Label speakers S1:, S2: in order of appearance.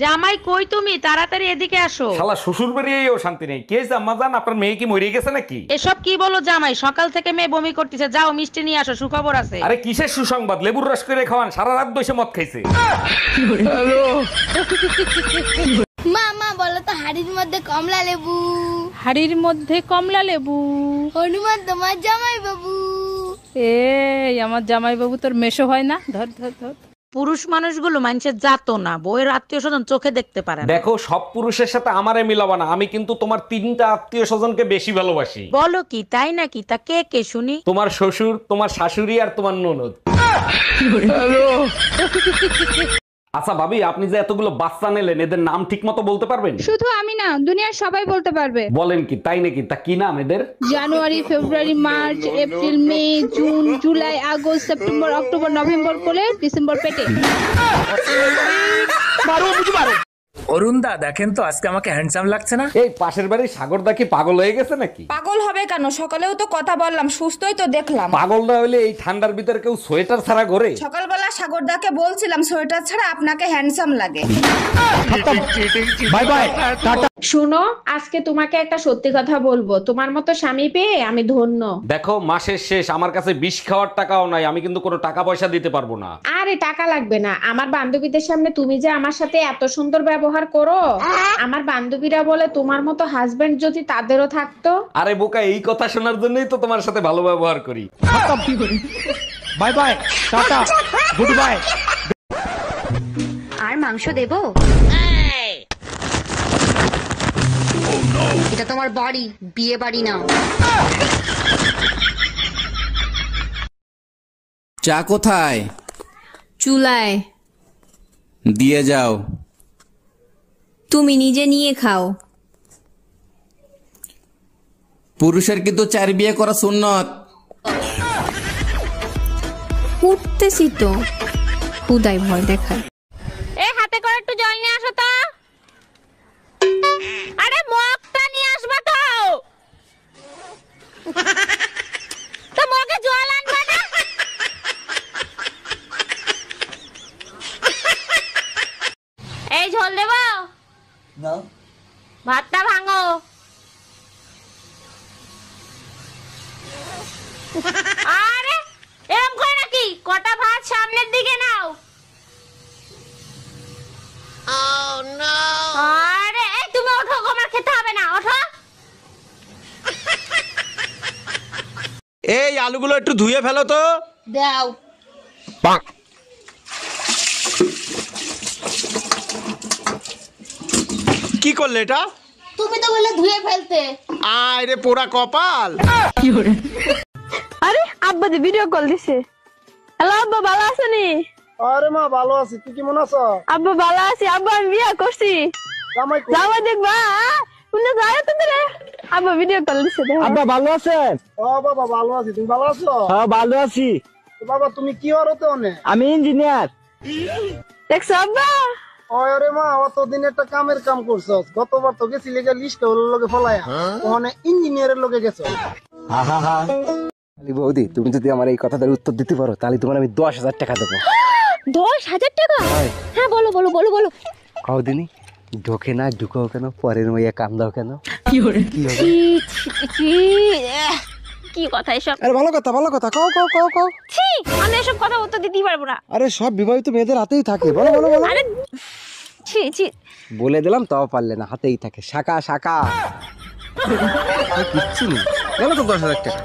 S1: জামাই কই তুমি? তাড়াতাড়ি এদিকে আসো।
S2: শালা শ্বশুর বাড়িয়েও শান্তি নেই। কে জাম্মা জান, আপনার মেয়ে কি মরে গেছে নাকি?
S1: এসব কি বলো জামাই? সকাল থেকে মেয়ে বমি করতেছে, যাও মিষ্টি নিয়ে আসো, সুখবর আছে।
S2: আরে কিসের সুসংবাদ? লেবুর রস করে খাওয়ান, সারা রাত বসে মদ খাইছে।
S3: মা মা বলো তো হাড়ির মধ্যে কমলা লেবু।
S4: হাড়ির মধ্যে কমলা লেবু?
S3: হনুমান তোমার জামাই বাবু।
S4: এই আমার জামাই বাবু তোর মেশো হয় না? ধর ধর ধর।
S1: পুরুষ মানুষগুলো মানুষের জাতো না, বউয়ের আত্মীয় স্বজন চোখে দেখতে পারে না।
S2: দেখো, সব পুরুষের সাথে আমারে মিলাবা না। আমি কিন্তু তোমার 3টা আত্মীয় স্বজনকে বেশি ভালোবাসি।
S1: বলো কি, তাই নাকি? তা কে কে শুনি।
S2: তোমার শ্বশুর, তোমার শাশুড়ি আর তোমার ননদ। আচ্ছা ভাবি, আপনি যে এতগুলো বাচ্চা নিলেন, এদের নাম ঠিক মতো বলতে পারবেন?
S5: শুধু আমি না, দুনিয়ার সবাই বলতে পারবে।
S2: বলেন কি, তাই নাকি? তা কি নাম এদের?
S5: January, February, March, April, May, June, July, August, September, October, November কোলে, ডিসেম্বর পেটে।
S6: অরুণদা দেখেন তো আজকে আমাকে হ্যান্ডসাম লাগছে না?
S2: এই পাশের বাড়ির সাগরদা কি পাগল হয়ে গেছে নাকি?
S7: পাগল হবে কেন? সকালেও তো কথা বললাম, সুস্থই তো দেখলাম।
S2: পাগল না হলে এই ঠান্ডার ভিতরে কেউ সোয়েটার ছাড়া ঘোরে?
S7: সকালবেলা সাগরদাকে বলছিলাম সোয়েটার ছাড়া আপনাকে হ্যান্ডসাম লাগে।
S2: By bye, tata.
S5: শোনো, আজকে তোমাকে একটা সত্যি কথা বলবো, তোমার মতো স্বামী পেয়ে আমি ধন্য।
S2: দেখো, মাসের শেষ, আমার কাছে বিষ খাওয়ার টাকাও নাই। আমি কিন্তু কোনো টাকা পয়সা দিতে পারবো না।
S5: আরে টাকা লাগবে না, আমার বান্ধবীদের সামনে তুমি যে আমার সাথে এত সুন্দর ব্যবহার করো, আমার বান্ধবীরা বলে তোমার মতো হাজবেন্ড যদি তাদেরও থাকতো।
S2: আরে বোকা, এই কথা শোনার জন্যই তো তোমার সাথে ভালো ব্যবহার করি। Bye bye, tata, goodbye.
S8: আর মাংস দেবো? এটা তোমার বাড়ি, বিয়ে বাড়ি না।
S9: চা কোথায়?
S8: চুলায়।
S9: দিয়ে যাও।
S8: তুমি নিজে নিয়ে খাও।
S9: পুরুষের কিন্তু 4 বিয়ে করা সুন্নত।
S8: উঠতেছি তো, খুদাই ভয় দেখায়।
S4: এই হাতে করে একটু জল নিয়ে আসো তো। আরে মগটা নিয়ে আসবা তো। তো মগে জল আনবা না? এই ঝোল দেবো না? ভাতটা ভাঙো। আরে এরকম করে নাকি? কটা ভাত সামনের দিকে নাও। আরে এই তুমি ওঠো, আমার খেতে হবে না, ওঠো।
S10: এই আলুগুলো একটু ধুয়ে ফেলো তো।
S3: দাও।
S10: কি করলে এটা?
S3: তুমি তো বলে ধুয়ে ফেলতে।
S10: আয় রে পোড়া কপাল।
S5: আরে আব্বা যে ভিডিও কল দিছে। হ্যালো আব্বা, ভালো আছেনি?
S11: আরে মা ভালো আছি, তুই কেমন আছো?
S5: আব্বা ভালো আছি, আব্বা আমি বিয়ে করছি। জামাই দেখবা শুনে যায় তো রে। আব্বা ভিডিও কল দিছে।
S11: আব্বা ভালো আছেন? ও বাবা ভালো আছি, তুমি ভালো আছো? হ্যাঁ ভালো আছি। বাবা তুমি কি হরতে অনে? আমি ইঞ্জিনিয়ার।
S5: দেখছো আব্বা?
S11: আরে মা অতদিন একটা কামের কাম করছস, গতবার তো গেছিলি লিস্টে ওর লগে ফলায়া, ওখানে ইঞ্জিনিয়ারের লগে গেছো।
S12: আলি বৌদি, তুমি যদি আমার এই কথাটার উত্তর দিতে পারো তাহলে তোমার আমি 10,000 টাকা দেবো।
S8: 10,000 টাকা? হ্যাঁ বলো বলো বলো বলো।
S12: কও দিনি, ঢোকে না ঢুকাও কেন, পরের মাইয়া কান দাও কেন?
S4: কি কথা এসব?
S11: আরে ভালো কথা ভালো কথা, কও কও কও কও।
S4: ছি, আমি এসব কথা উত্তর দিতেই পারবো না।
S11: আরে সব বিবাহিত মেয়েদের হাতেই থাকে, বলো বলো বলো।
S4: আরে ছি ছি,
S12: বলে দিলাম তাও পারলে না, হাতেই থাকে। শাকা শাকা কিচ্ছু নেই, গেল তো 10,000 টাকা।